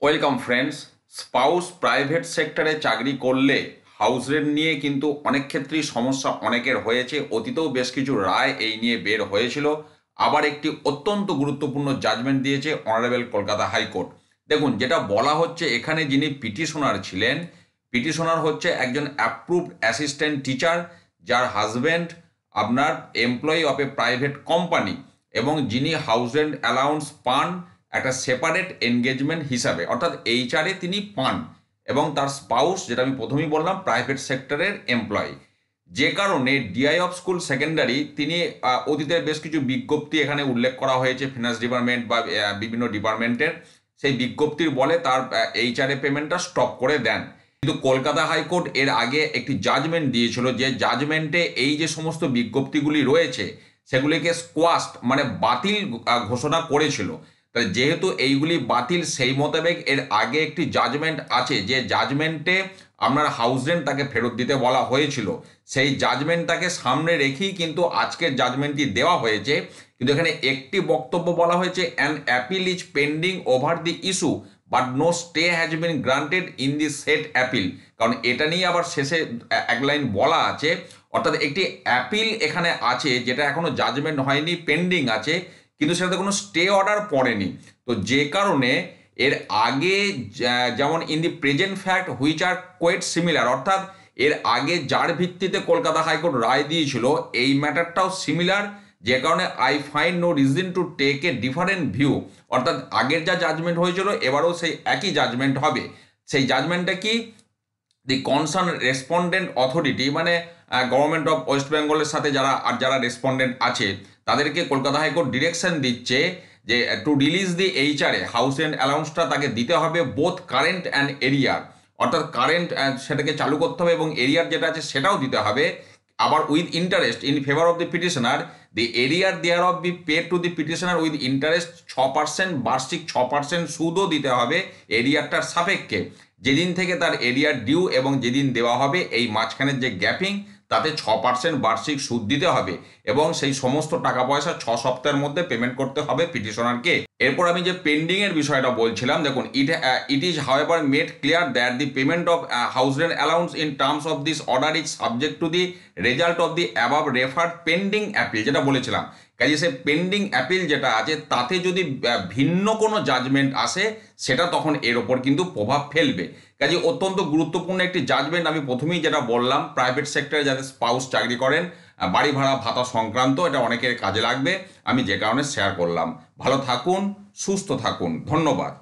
Welcome friends. Spouse private সেক্টরে চাকরি করলে হাউস রেন্ট নিয়ে কিন্তু অনেক ক্ষেত্রেই সমস্যা অনেকের হয়েছে। অতীতেও বেশ কিছু রায় এই নিয়ে বের হয়েছিল। আবার একটি অত্যন্ত গুরুত্বপূর্ণ জাজমেন্ট দিয়েছে অনারেবল কলকাতা হাইকোর্ট। দেখুন, যেটা বলা হচ্ছে এখানে যিনি পিটিশনার ছিলেন, পিটিশনার হচ্ছে একজন অ্যাপ্রুভড অ্যাসিস্ট্যান্ট টিচার যার হাজব্যান্ড আপনার employee of A private company, এবং যিনি হাউস রেন্ট অ্যালাউন্স পান একটা সেপারেট এনগেজমেন্ট হিসাবে, অর্থাৎ এইচআরে তিনি পান, এবং তার স্পাউস, যেটা আমি প্রথমেই বললাম, প্রাইভেট সেক্টরের এমপ্লয়ি। যে কারণে ডিআই অফ স্কুল সেকেন্ডারি তিনি অতীতের বেশ কিছু বিজ্ঞপ্তি এখানে উল্লেখ করা হয়েছে ফিনান্স ডিপার্টমেন্ট বা বিভিন্ন ডিপার্টমেন্টের, সেই বিজ্ঞপ্তির বলে তার এইচআরএ পেমেন্টটা স্টপ করে দেন। কিন্তু কলকাতা হাইকোর্ট এর আগে একটি জাজমেন্ট দিয়েছিল, যে জাজমেন্টে এই যে সমস্ত বিজ্ঞপ্তিগুলি রয়েছে সেগুলিকে স্কোয়াস্ট মানে বাতিল ঘোষণা করেছিল। তাই যেহেতু এইগুলি বাতিল, সেই মোতাবেক এর আগে একটি জাজমেন্ট আছে, যে জাজমেন্টে আপনার হাউস রেন্ট তাকে ফেরত দিতে বলা হয়েছিল, সেই জাজমেন্টটাকে সামনে রেখেই কিন্তু আজকের জাজমেন্টটি দেওয়া হয়েছে। কিন্তু এখানে একটি বক্তব্য বলা হয়েছে, an appeal is pending over the issue but no stay has been granted in the set appeal. কারণ এটা নিয়ে আবার শেষে এক লাইন বলা আছে, অর্থাৎ একটি অ্যাপিল এখানে আছে যেটা এখনো জাজমেন্ট হয়নি, পেন্ডিং আছে, কিন্তু সেটাতে কোনো স্টে অর্ডার পড়েনি। তো যে কারণে এর আগে যেমন in the present fact which are quite similar, অর্থাৎ এর আগে যার ভিত্তিতে কলকাতা হাইকোর্ট রায় দিয়েছিল এই ম্যাটারটাও সিমিলার, যে কারণে I find no reason to take a different view. অর্থাৎ আগের যা জাজমেন্ট হয়েছিল এবারেও সেই একই জাজমেন্ট হবে। সেই জাজমেন্টটা কি, দি কনসার্ন রেসপন্ডেন্ট অথরিটি, মানে গভর্নমেন্ট অফ ওয়েস্ট বেঙ্গলের সাথে যারা রেসপন্ডেন্ট আছে তাদেরকে কলকাতা হাইকোর্ট ডিরেকশন দিচ্ছে যে to release the HRA house rent অ্যালাউন্সটা তাকে দিতে হবে বোথ কারেন্ট অ্যান্ড এরিয়ার, অর্থাৎ কারেন্ট সেটাকে চালু করতে হবে এবং এরিয়ার যেটা আছে সেটাও দিতে হবে। আবার with interest in favour of the petitioner, the arrear thereof be pay to the petitioner with interest 6%, বার্ষিক 6% সুদও দিতে হবে এরিয়ারটার সাপেক্ষে। যেদিন থেকে তার এরিয়ার ডিউ এবং যেদিন দেওয়া হবে এই মাঝখানের যে গ্যাপিং, তাতে 6% বার্ষিক সুদ দিতে হবে, এবং সেই সমস্ত টাকা পয়সা 6 সপ্তাহের মধ্যে পেমেন্ট করতে হবে পিটিশনারকে। এরপর আমি যে পেন্ডিং এর বিষয়টা বলছিলাম, দেখুন, it is however made clear that the payment of house rent allowance in terms of this order is subject to the result of the above referred pending appeal, যেটা বলেছিলাম। কাজে সে পেন্ডিং অ্যাপিল যেটা আছে তাতে যদি ভিন্ন কোনো জাজমেন্ট আসে সেটা তখন এর ওপর কিন্তু প্রভাব ফেলবে। কাজে অত্যন্ত গুরুত্বপূর্ণ একটি জাজমেন্ট। আমি প্রথমেই যেটা বললাম, প্রাইভেট সেক্টরে যাদের স্পাউস চাকরি করেন, বাড়ি ভাড়া ভাতা সংক্রান্ত, এটা অনেকের কাজে লাগবে, আমি যে কারণে শেয়ার করলাম। ভালো থাকুন, সুস্থ থাকুন, ধন্যবাদ।